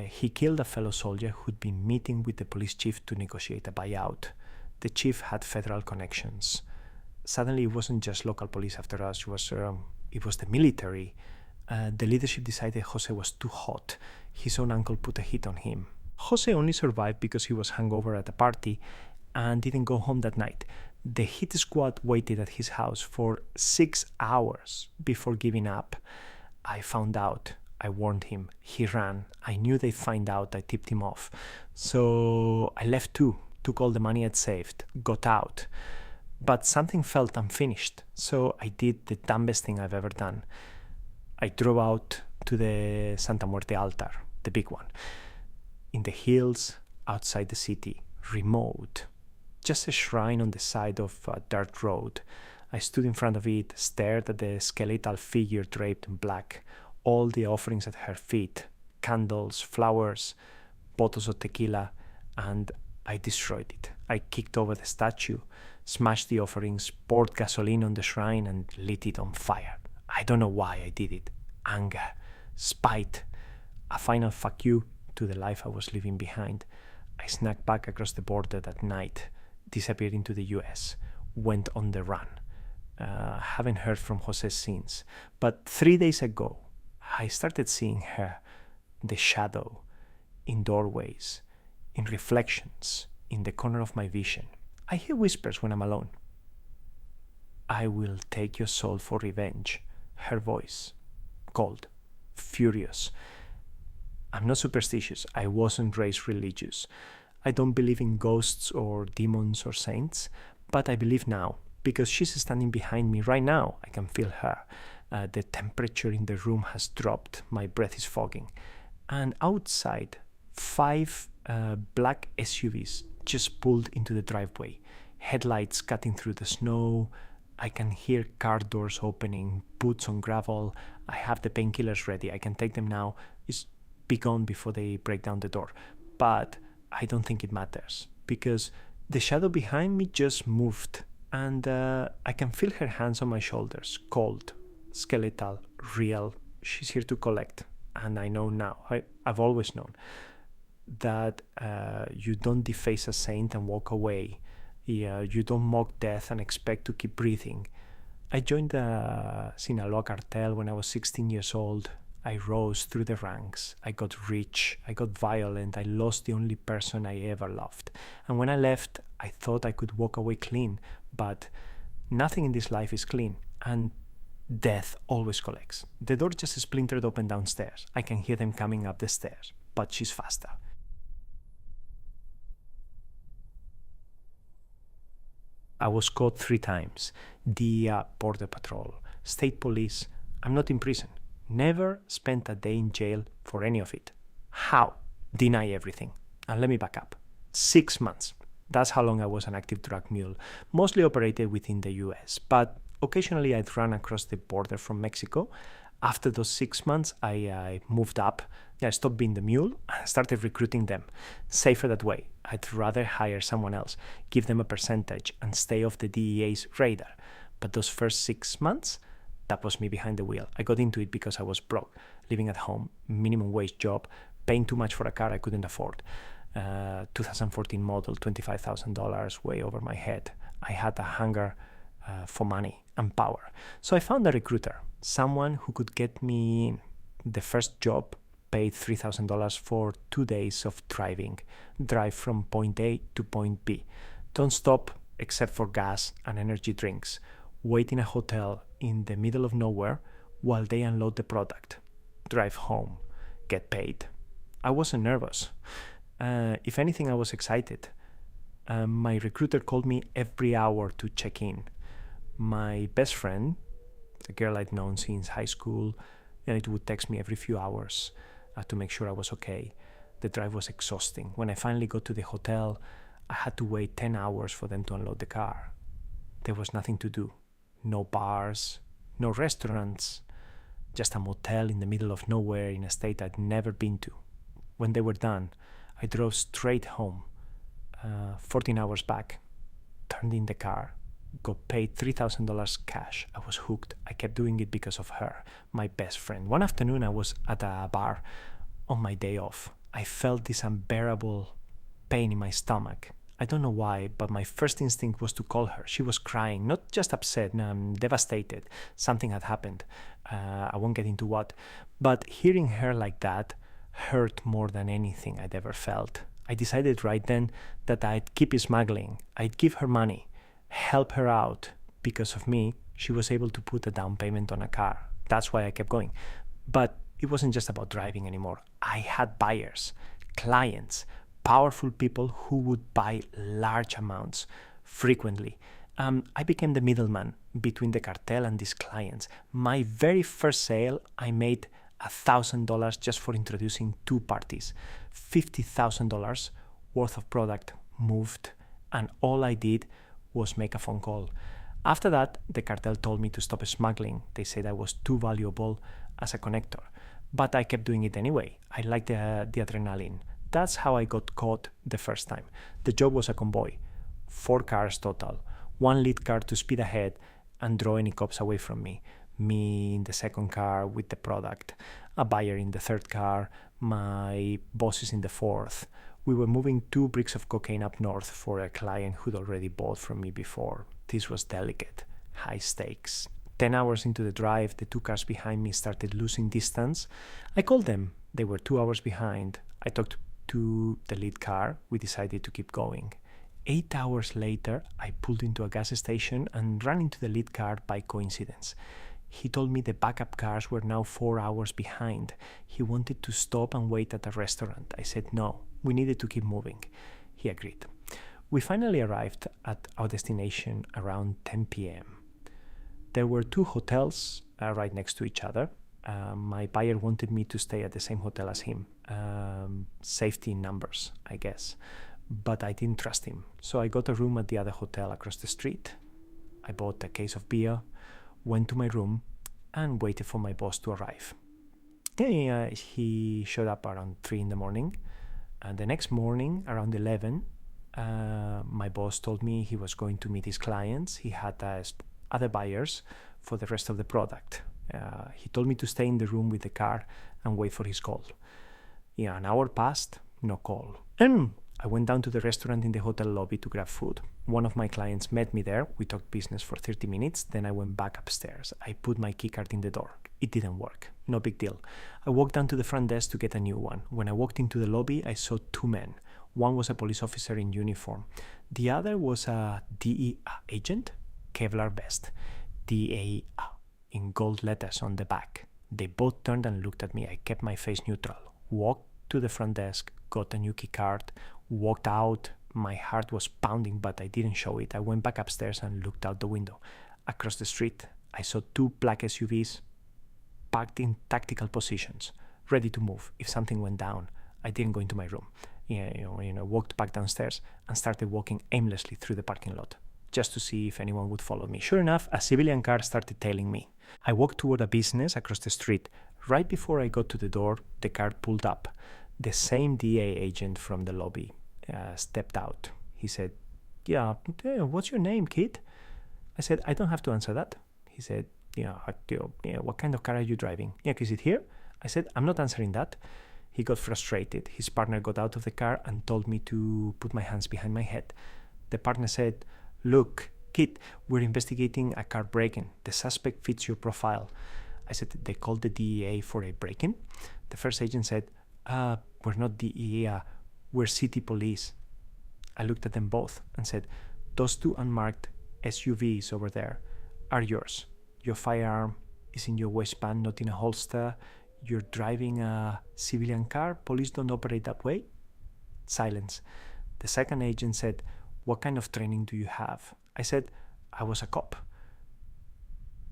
He killed a fellow soldier who'd been meeting with the police chief to negotiate a buyout. The chief had federal connections. Suddenly, it wasn't just local police after us. It was the military. The leadership decided Jose was too hot. His own uncle put a hit on him. Jose only survived because he was hungover at a party and didn't go home that night. The hit squad waited at his house for 6 hours before giving up. I found out. I warned him. He ran. I knew they'd find out. I tipped him off. So I left too, took all the money I'd saved, got out. But something felt unfinished. So I did the dumbest thing I've ever done. I drove out to the Santa Muerte altar, the big one, in the hills outside the city, remote. just a shrine on the side of a dirt road. I stood in front of it, stared at the skeletal figure draped in black, all the offerings at her feet, candles, flowers, bottles of tequila, and I destroyed it. I kicked over the statue, smashed the offerings, poured gasoline on the shrine, and lit it on fire. I don't know why I did it. Anger, spite, a final fuck you to the life I was leaving behind. I snuck back across the border that night, disappeared into the US, went on the run. Haven't heard from Jose since. But 3 days ago, I started seeing her, the shadow, in doorways, in reflections, in the corner of my vision. I hear whispers when I'm alone. I will take your soul for revenge. Her voice, cold, furious. I'm not superstitious. I wasn't raised religious. I don't believe in ghosts or demons or saints, but I believe now, because she's standing behind me right now. I can feel her. The temperature in the room has dropped. My breath is fogging. And outside, 5 black SUVs just pulled into the driveway. Headlights cutting through the snow. I can hear car doors opening, boots on gravel. I have the painkillers ready. I can take them now. It's be gone before they break down the door. But I don't think it matters, because the shadow behind me just moved, and I can feel her hands on my shoulders, cold, skeletal, real. She's here to collect. And I know now, I've always known, that you don't deface a saint and walk away. You don't mock death and expect to keep breathing. I joined the Sinaloa Cartel when I was 16 years old. I rose through the ranks. I got rich. I got violent. I lost the only person I ever loved. And when I left, I thought I could walk away clean. But nothing in this life is clean. And death always collects. The door just splintered open downstairs. I can hear them coming up the stairs. But she's faster. I was caught 3 times. DEA, Border Patrol, State Police. I'm not in prison. Never spent a day in jail for any of it. How? Deny everything. And let me back up. 6 months. That's how long I was an active drug mule. Mostly operated within the US, but occasionally I'd run across the border from Mexico. After those 6 months, I moved up. I stopped being the mule and started recruiting them. Safer that way. I'd rather hire someone else, give them a percentage, and stay off the DEA's radar. But those first 6 months, that was me behind the wheel. I got into it because I was broke, living at home, minimum wage job, paying too much for a car I couldn't afford. 2014 model, $25,000, way over my head. I had a hunger for money and power. So I found a recruiter, someone who could get me in. The first job paid $3,000 for 2 days of driving. Drive from point A to point B. Don't stop except for gas and energy drinks. Wait in a hotel in the middle of nowhere while they unload the product. Drive home. Get paid. I wasn't nervous. If anything, I was excited. My recruiter called me every hour to check in. My best friend, a girl I'd known since high school, and it would text me every few hours to make sure I was okay. The drive was exhausting. When I finally got to the hotel, I had to wait 10 hours for them to unload the car. There was nothing to do. No bars, no restaurants, just a motel in the middle of nowhere in a state I'd never been to. When they were done, I drove straight home, 14 hours back, turned in the car, got paid $3,000 cash. I was hooked. I kept doing it because of her, my best friend. One afternoon, I was at a bar on my day off. I felt this unbearable pain in my stomach. I don't know why, but my first instinct was to call her. She was crying, not just upset, devastated. Something had happened. I won't get into what. But hearing her like that hurt more than anything I'd ever felt. I decided right then that I'd keep smuggling. I'd give her money, help her out. Because of me, she was able to put a down payment on a car. That's why I kept going. But it wasn't just about driving anymore. I had buyers, clients, powerful people who would buy large amounts frequently. I became the middleman between the cartel and these clients. My very first sale, I made $1,000 just for introducing 2 parties. $50,000 worth of product moved and all I did was make a phone call. After that, the cartel told me to stop smuggling. They said I was too valuable as a connector. But I kept doing it anyway. I liked the adrenaline. That's how I got caught the first time. The job was a convoy. 4 cars total. 1 lead car to speed ahead and draw any cops away from me. Me in the second car with the product. A buyer in the third car. My bosses in the fourth. We were moving 2 bricks of cocaine up north for a client who'd already bought from me before. This was delicate. High stakes. 10 hours into the drive, the 2 cars behind me started losing distance. I called them. They were 2 hours behind. I talked to the lead car. We decided to keep going. 8 hours later, I pulled into a gas station and ran into the lead car by coincidence. He told me the backup cars were now 4 hours behind. He wanted to stop and wait at a restaurant. I said no, we needed to keep moving. He agreed. We finally arrived at our destination around 10 p.m. There were 2 hotels right next to each other. My buyer wanted me to stay at the same hotel as him. Safety in numbers, I guess. But I didn't trust him. So I got a room at the other hotel across the street. I bought a case of beer, went to my room, and waited for my boss to arrive. He showed up around 3 in the morning. And the next morning, around 11, my boss told me he was going to meet his clients. He had other buyers for the rest of the product. He told me to stay in the room with the car and wait for his call. An hour passed, no call. I went down to the restaurant in the hotel lobby to grab food. One of my clients met me there. We talked business for 30 minutes. Then I went back upstairs. I put my keycard in the door. It didn't work. No big deal. I walked down to the front desk to get a new one. When I walked into the lobby, I saw 2 men. One was a police officer in uniform. The other was a DEA agent, Kevlar vest. DEA in gold letters on the back. They both turned and looked at me. I kept my face neutral. Walked to the front desk, got a new key card, walked out. My heart was pounding, but I didn't show it. I went back upstairs and looked out the window. Across the street, I saw 2 black SUVs parked in tactical positions, ready to move if something went down. I didn't go into my room. Walked back downstairs and started walking aimlessly through the parking lot, just to see if anyone would follow me. Sure enough, a civilian car started tailing me. I walked toward a business across the street. Right before I got to the door, the car pulled up. The same DA agent from the lobby stepped out. He said, yeah, what's your name, kid? I said, I don't have to answer that. He said, what kind of car are you driving? Yeah, is it here? I said, I'm not answering that. He got frustrated. His partner got out of the car and told me to put my hands behind my head. The partner said, look, kid, we're investigating a car break-in. The suspect fits your profile. I said, they called the DEA for a break-in? The first agent said, we're not DEA, we're city police. I looked at them both and said, those 2 unmarked SUVs over there are yours. Your firearm is in your waistband, not in a holster. You're driving a civilian car. Police don't operate that way. Silence. The second agent said, what kind of training do you have? I said, I was a cop.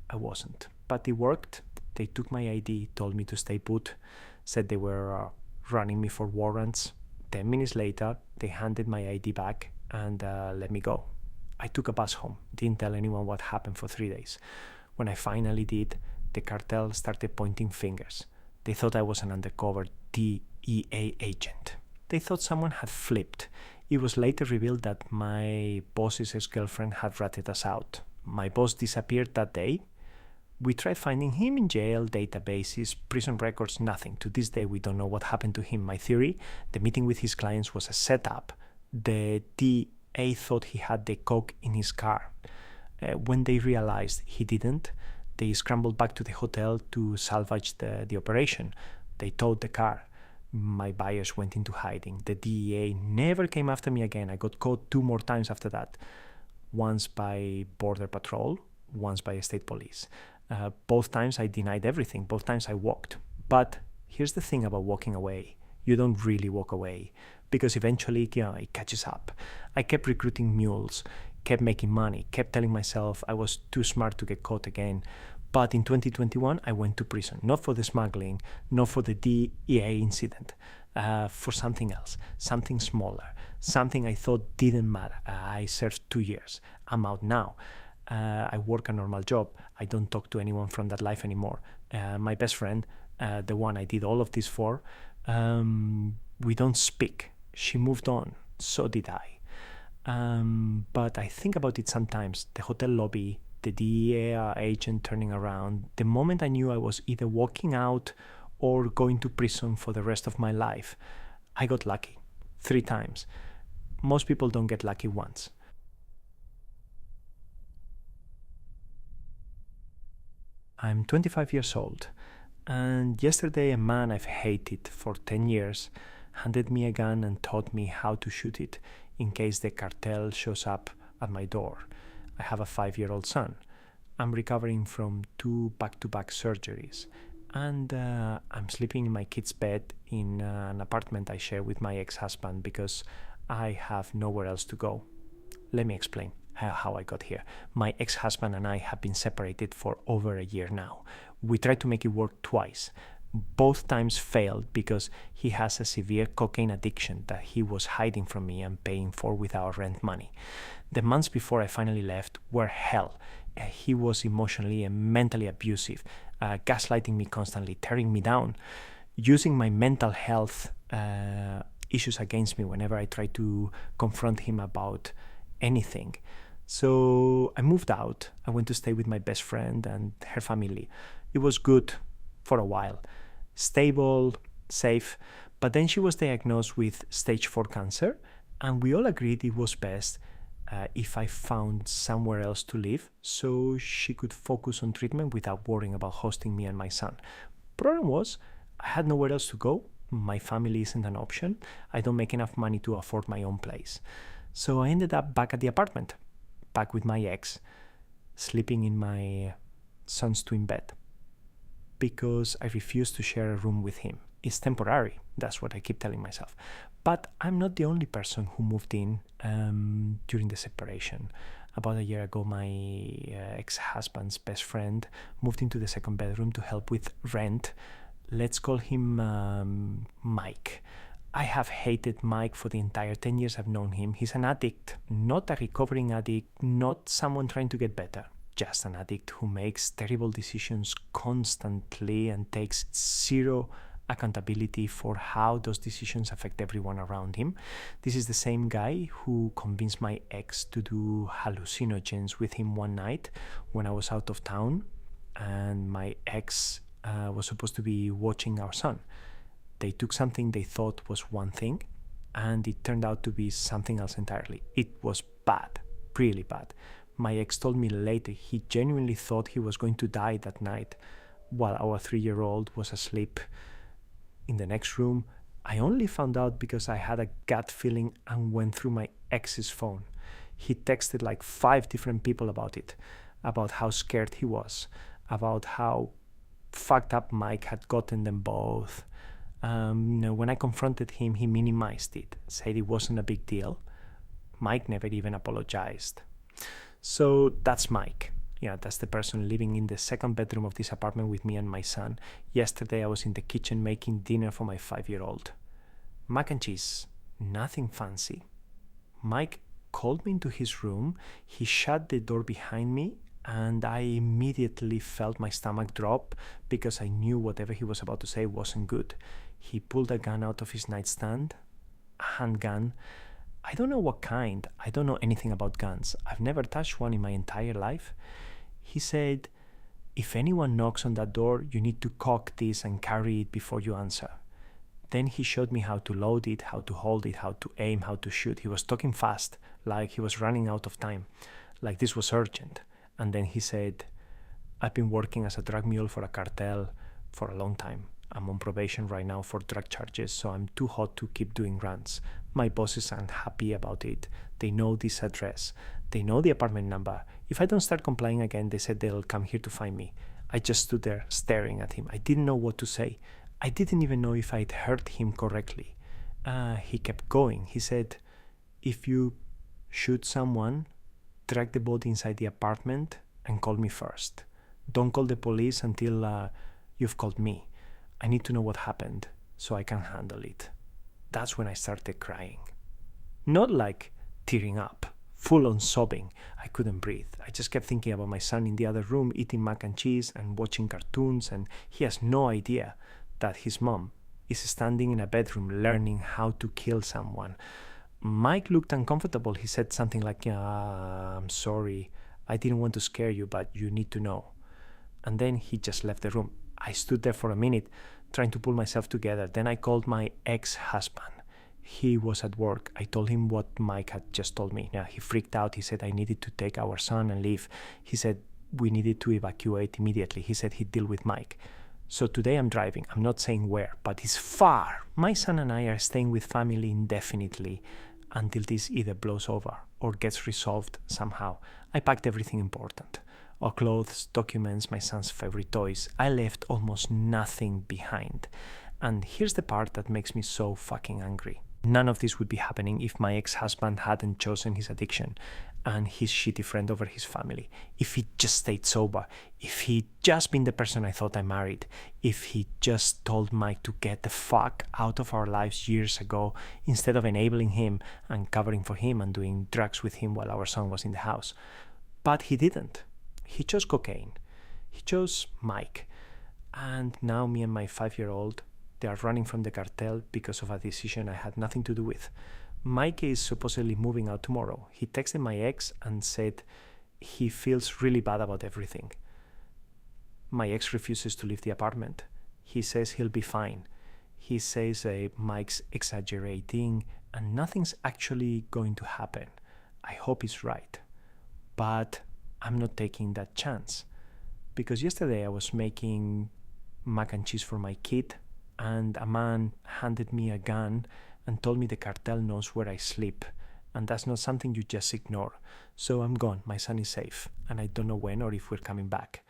I wasn't. But it worked. They took my ID, told me to stay put, said they were running me for warrants. 10 minutes later, they handed my ID back and let me go. I took a bus home. Didn't tell anyone what happened for 3 days. When I finally did, the cartel started pointing fingers. They thought I was an undercover DEA agent. They thought someone had flipped. It was later revealed that my boss's ex-girlfriend had ratted us out. My boss disappeared that day. We tried finding him in jail, databases, prison records, nothing. To this day, we don't know what happened to him. My theory, the meeting with his clients was a setup. The DA thought he had the coke in his car. When they realized he didn't, they scrambled back to the hotel to salvage the operation. They towed the car. My buyers went into hiding. The DEA never came after me again. I got caught 2 more times after that. Once by Border Patrol, once by state police. Both times I denied everything. Both times I walked. But here's the thing about walking away. You don't really walk away because eventually, it catches up. I kept recruiting mules, kept making money, kept telling myself I was too smart to get caught again. But in 2021, I went to prison, not for the smuggling, not for the DEA incident. for something else, something smaller, something I thought didn't matter. I served 2 years. I'm out now. I work a normal job. I don't talk to anyone from that life anymore. My best friend, the one I did all of this for, we don't speak. She moved on. So did I. But I think about it sometimes. The hotel lobby, the DEA agent turning around. The moment I knew I was either walking out or going to prison for the rest of my life, I got lucky 3 times. Most people don't get lucky once. I'm 25 years old, and yesterday a man I've hated for 10 years handed me a gun and taught me how to shoot it in case the cartel shows up at my door. I have a 5-year-old son. I'm recovering from 2 back-to-back surgeries, and I'm sleeping in my kid's bed in an apartment I share with my ex-husband because I have nowhere else to go. Let me explain how I got here. My ex-husband and I have been separated for over a year now. We tried to make it work twice. Both times failed because he has a severe cocaine addiction that he was hiding from me and paying for with our rent money. The months before I finally left were hell. He was emotionally and mentally abusive, gaslighting me constantly, tearing me down, using my mental health issues against me whenever I tried to confront him about anything. So I moved out. I went to stay with my best friend and her family. It was good for a while, stable, safe, but then she was diagnosed with stage 4 cancer, and we all agreed it was best if I found somewhere else to live so she could focus on treatment without worrying about hosting me and my son. Problem was, I had nowhere else to go. My family isn't an option. I don't make enough money to afford my own place. So I ended up back at the apartment, back with my ex, sleeping in my son's twin bed because I refuse to share a room with him. It's temporary. That's what I keep telling myself. But I'm not the only person who moved in during the separation. About a year ago, my ex-husband's best friend moved into the second bedroom to help with rent. Let's call him Mike. I have hated Mike for the entire 10 years I've known him. He's an addict, not a recovering addict, not someone trying to get better. Just an addict who makes terrible decisions constantly and takes zero accountability for how those decisions affect everyone around him. This is the same guy who convinced my ex to do hallucinogens with him one night when I was out of town, and my ex was supposed to be watching our son. They took something they thought was one thing, and it turned out to be something else entirely. It was bad, really bad. My ex told me later he genuinely thought he was going to die that night while our 3-year-old was asleep in the next room. I only found out because I had a gut feeling and went through my ex's phone. He texted like 5 different people about it, about how scared he was, about how fucked up Mike had gotten them both. When I confronted him, he minimized it, said it wasn't a big deal. Mike never even apologized. So that's Mike. Yeah, that's the person living in the second bedroom of this apartment with me and my son. Yesterday I was in the kitchen making dinner for my 5-year-old. Mac and cheese, nothing fancy. Mike called me into his room. He shut the door behind me, and I immediately felt my stomach drop because I knew whatever he was about to say wasn't good. He pulled a gun out of his nightstand, a handgun. I don't know what kind. I don't know anything about guns. I've never touched one in my entire life. He said, if anyone knocks on that door, you need to cock this and carry it before you answer. Then he showed me how to load it, how to hold it, how to aim, how to shoot. He was talking fast, like he was running out of time, like this was urgent. And then he said, I've been working as a drug mule for a cartel for a long time. I'm on probation right now for drug charges, so I'm too hot to keep doing runs. My bosses aren't happy about it. They know this address. They know the apartment number. If I don't start complying again, they said they'll come here to find me. I just stood there staring at him. I didn't know what to say. I didn't even know if I'd heard him correctly. He kept going. He said, if you shoot someone, drag the body inside the apartment and call me first. Don't call the police until you've called me. I need to know what happened so I can handle it. That's when I started crying. Not like tearing up, full on sobbing. I couldn't breathe. I just kept thinking about my son in the other room eating mac and cheese and watching cartoons, and he has no idea that his mom is standing in a bedroom learning how to kill someone. Mike looked uncomfortable. He said something like, "Yeah, I'm sorry. I didn't want to scare you, but you need to know." And then he just left the room. I stood there for a minute trying to pull myself together. Then I called my ex-husband. He was at work. I told him what Mike had just told me. Now, he freaked out. He said I needed to take our son and leave. He said we needed to evacuate immediately. He said he'd deal with Mike. So today I'm driving. I'm not saying where, but it's far. My son and I are staying with family indefinitely until this either blows over or gets resolved somehow. I packed everything important. Our clothes, documents, my son's favorite toys. I left almost nothing behind. And here's the part that makes me so fucking angry. None of this would be happening if my ex-husband hadn't chosen his addiction and his shitty friend over his family. If he'd just stayed sober. If he'd just been the person I thought I married. If he just told Mike to get the fuck out of our lives years ago instead of enabling him and covering for him and doing drugs with him while our son was in the house. But he didn't. He chose cocaine. He chose Mike. And now me and my 5-year-old, they are running from the cartel because of a decision I had nothing to do with. Mike is supposedly moving out tomorrow. He texted my ex and said he feels really bad about everything. My ex refuses to leave the apartment. He says he'll be fine. He says Mike's exaggerating and nothing's actually going to happen. I hope he's right. But I'm not taking that chance. Because yesterday I was making mac and cheese for my kid, and a man handed me a gun and told me the cartel knows where I sleep, and that's not something you just ignore. So I'm gone. My son is safe, and I don't know when or if we're coming back.